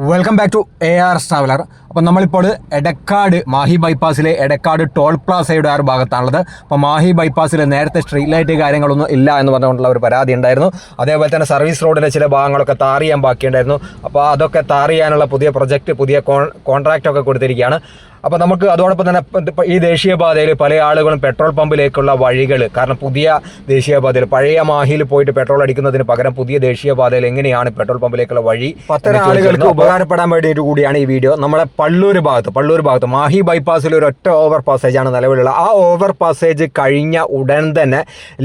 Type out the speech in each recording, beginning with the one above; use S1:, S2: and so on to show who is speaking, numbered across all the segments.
S1: Welcome back to AR traveller. അപ്പോൾ നമ്മളിപ്പോൾ എടക്കാട് മാഹി ബൈപ്പാസിലെ എടക്കാട് ടോൾ പ്ലാസയുടെ ആ ഒരു ഭാഗത്താണുള്ളത്. അപ്പോൾ മാഹി ബൈപ്പാസിൽ നേരത്തെ സ്ട്രീറ്റ് ലൈറ്റ് കാര്യങ്ങളൊന്നും ഇല്ല എന്ന് പറഞ്ഞുകൊണ്ടുള്ള ഒരു പരാതി ഉണ്ടായിരുന്നു. അതേപോലെ തന്നെ സർവീസ് റോഡിലെ ചില ഭാഗങ്ങളൊക്കെ ടാർ ചെയ്യാൻ ബാക്കിയുണ്ടായിരുന്നു. അപ്പോൾ അതൊക്കെ ടാർ ചെയ്യാനുള്ള പുതിയ പ്രൊജക്റ്റ്, പുതിയ കോൺട്രാക്റ്റൊക്കെ കൊടുത്തിരിക്കുകയാണ്. അപ്പോൾ നമുക്ക് അതോടൊപ്പം തന്നെ ഈ ദേശീയപാതയിൽ പല ആളുകളും പെട്രോൾ പമ്പിലേക്കുള്ള വഴികൾ, കാരണം പുതിയ ദേശീയപാതയിൽ പഴയ മാഹിയിൽ പോയിട്ട് പെട്രോൾ അടിക്കുന്നതിന് പകരം പുതിയ ദേശീയപാതയിൽ എങ്ങനെയാണ് പെട്രോൾ പമ്പിലേക്കുള്ള വഴി അത്തരം ആളുകൾക്ക് ഉപകാരപ്പെടാൻ വേണ്ടിയിട്ട് കൂടിയാണ് ഈ വീഡിയോ. നമ്മുടെ പള്ളൂർ ഭാഗത്ത് മാഹി ബൈപ്പാസിൽ ഒരു ഒറ്റ ഓവർ പാസേജാണ് നിലവിലുള്ള. ആ ഓവർ പാസേജ് കഴിഞ്ഞ ഉടൻ തന്നെ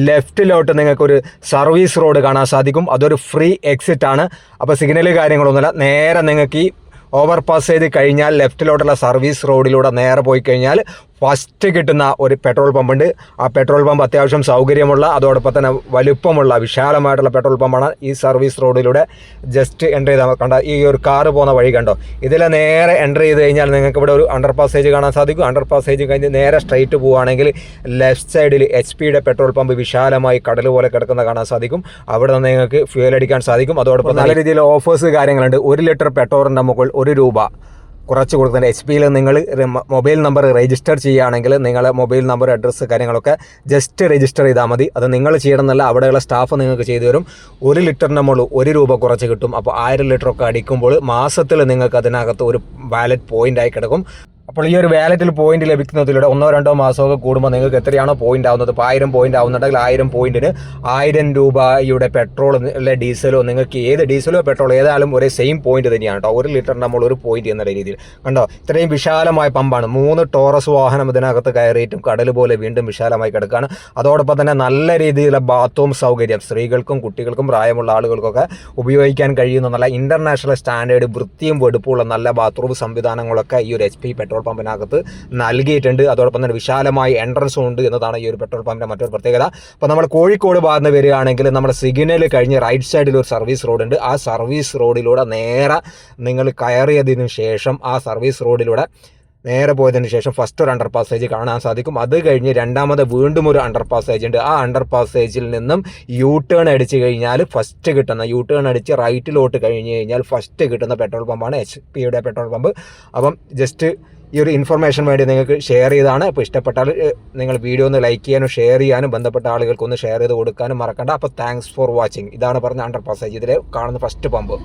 S1: ലെഫ്റ്റിലോട്ട് നിങ്ങൾക്കൊരു സർവീസ് റോഡ് കാണാൻ സാധിക്കും. അതൊരു ഫ്രീ എക്സിറ്റ് ആണ്. അപ്പോൾ സിഗ്നൽ കാര്യങ്ങളൊന്നുമില്ല. നേരെ നിങ്ങൾക്ക് ഈ ഓവർ പാസ് ചെയ്ത് കഴിഞ്ഞാൽ ലെഫ്റ്റിലോട്ടുള്ള സർവീസ് റോഡിലൂടെ നേരെ പോയി കഴിഞ്ഞാൽ ഫസ്റ്റ് കിട്ടുന്ന ഒരു പെട്രോൾ പമ്പുണ്ട്. ആ പെട്രോൾ പമ്പ് അത്യാവശ്യം സൗകര്യമുള്ള, അതോടൊപ്പം തന്നെ വലുപ്പമുള്ള വിശാലമായിട്ടുള്ള പെട്രോൾ പമ്പാണ്. ഈ സർവീസ് റോഡിലൂടെ ജസ്റ്റ് എൻ്റർ ചെയ്താൽ കണ്ട ഈ ഒരു കാറ് പോകുന്ന വഴി കണ്ടോ, ഇതിൽ നേരെ എൻ്റർ ചെയ്ത് കഴിഞ്ഞാൽ നിങ്ങൾക്ക് ഇവിടെ ഒരു അണ്ടർ പാസേജ് കാണാൻ സാധിക്കും. അണ്ടർ പാസേജ് കഴിഞ്ഞ് നേരെ സ്ട്രൈറ്റ് പോവുകയാണെങ്കിൽ ലെഫ്റ്റ് സൈഡിൽ HP പെട്രോൾ പമ്പ് വിശാലമായി കടൽ പോലെ കിടക്കുന്ന കാണാൻ സാധിക്കും. അവിടെ നിന്ന് നിങ്ങൾക്ക് ഫ്യൂൽ അടിക്കാൻ സാധിക്കും. അതോടൊപ്പം നല്ല രീതിയിൽ ഓഫേഴ്സ് കാര്യങ്ങളുണ്ട്. 1 ലിറ്റർ പെട്രോളിൻ്റെ മുകളിൽ ₹1 കുറച്ച് കൊടുക്കുന്നുണ്ട്. HP നിങ്ങൾ മൊബൈൽ നമ്പർ രജിസ്റ്റർ ചെയ്യുകയാണെങ്കിൽ നിങ്ങളെ മൊബൈൽ നമ്പർ, അഡ്രസ്സ് കാര്യങ്ങളൊക്കെ ജസ്റ്റ് രജിസ്റ്റർ ചെയ്താൽ മതി. അത് നിങ്ങൾ ചെയ്യണമെന്നല്ല, അവിടെയുള്ള സ്റ്റാഫ് നിങ്ങൾക്ക് ചെയ്തു തരും. 1 ലിറ്ററിന് മുകളിൽ ₹1 കുറച്ച് കിട്ടും. അപ്പോൾ 1000 ലിറ്ററൊക്കെ അടിക്കുമ്പോൾ മാസത്തിൽ നിങ്ങൾക്ക് അതിനകത്ത് ഒരു വാലറ്റ് പോയിൻ്റായി കിടക്കും. അപ്പോൾ ഈ ഒരു വാലറ്റിൽ പോയിന്റ് ലഭിക്കുന്നതിലൂടെ 1-2 മാസമൊക്കെ കൂടുമ്പോൾ നിങ്ങൾക്ക് എത്രയാണോ പോയിന്റ് ആവുന്നത്, ഇപ്പോൾ 1000 പോയിന്റ് ആവുന്നുണ്ടെങ്കിൽ 1000 പോയിന്റിന് ₹1000 പെട്രോൾ അല്ലെ ഡീസലോ, നിങ്ങൾക്ക് ഏത് ഡീസലോ പെട്രോളോ ഏതായാലും ഒരേ സെയിം പോയിന്റ് തന്നെയാണ് കേട്ടോ. 1 ലിറ്ററിന് നമ്മൾ ഒരു പോയിന്റ് എന്ന രീതിയിൽ കണ്ടോ. ഇത്രയും വിശാലമായ പമ്പാണ്. 3 ടോറസ് വാഹനം ഇതിനകത്ത് കയറിയിട്ടും കടൽ പോലെ വീണ്ടും വിശാലമായി കിടക്കുകയാണ്. അതോടൊപ്പം തന്നെ നല്ല രീതിയിലുള്ള ബാത്റൂം സൗകര്യം സ്ത്രീകൾക്കും കുട്ടികൾക്കും പ്രായമുള്ള ആളുകൾക്കൊക്കെ ഉപയോഗിക്കാൻ കഴിയുന്ന നല്ല ഇന്റർനാഷണൽ സ്റ്റാൻഡേർഡ് വൃത്തിയും വെടുപ്പുള്ള നല്ല ബാത്റൂം സംവിധാനങ്ങളൊക്കെ ഈ ഒരു HP പെട്രോൾ പമ്പിനകത്ത് നൽകിയിട്ടുണ്ട്. അതോടൊപ്പം തന്നെ വിശാലമായ എൻട്രൻസും ഉണ്ട് എന്നതാണ് ഈ ഒരു പെട്രോൾ പമ്പിന്റെ മറ്റൊരു പ്രത്യേകത. അപ്പോൾ നമ്മൾ കോഴിക്കോട് ഭാഗത്ത് വരികയാണെങ്കിൽ നമ്മുടെ സിഗ്നൽ കഴിഞ്ഞ് റൈറ്റ് സൈഡിൽ ഒരു സർവീസ് റോഡ് ഉണ്ട്. ആ സർവീസ് റോഡിലൂടെ നേരെ നിങ്ങൾ കയറിയതിനു ശേഷം ആ സർവീസ് റോഡിലൂടെ നേരെ പോയതിന് ശേഷം ഫസ്റ്റ് ഒരു അണ്ടർ പാസേജ് കാണാൻ സാധിക്കും. അത് കഴിഞ്ഞ് രണ്ടാമത് വീണ്ടും ഒരു അണ്ടർ പാസേജ് ഉണ്ട്. ആ അണ്ടർ പാസേജിൽ നിന്നും U-ടേൺ അടിച്ച് കഴിഞ്ഞാൽ ഫസ്റ്റ് കിട്ടുന്ന U-ടേൺ അടിച്ച് റൈറ്റിലോട്ട് കഴിഞ്ഞ് കഴിഞ്ഞാൽ ഫസ്റ്റ് കിട്ടുന്ന പെട്രോൾ പമ്പാണ് HP പെട്രോൾ പമ്പ്. അപ്പം ജസ്റ്റ് ഈ ഒരു ഇൻഫർമേഷൻ വേണ്ടി നിങ്ങൾക്ക് ഷെയർ ചെയ്താണ്. അപ്പോൾ ഇഷ്ടപ്പെട്ടാൽ നിങ്ങൾ വീഡിയോ ഒന്ന് ലൈക്ക് ചെയ്യാനും ഷെയർ ചെയ്യാനും ബന്ധപ്പെട്ട ആളുകൾക്കൊന്ന് ഷെയർ ചെയ്ത് കൊടുക്കാനും മറക്കണ്ട. അപ്പോൾ താങ്ക്സ് ഫോർ വാച്ചിങ്. ഇതാണ് പറഞ്ഞ അണ്ടർ പാസേജ്, ഇതിൽ കാണുന്ന ഫസ്റ്റ് പമ്പ്.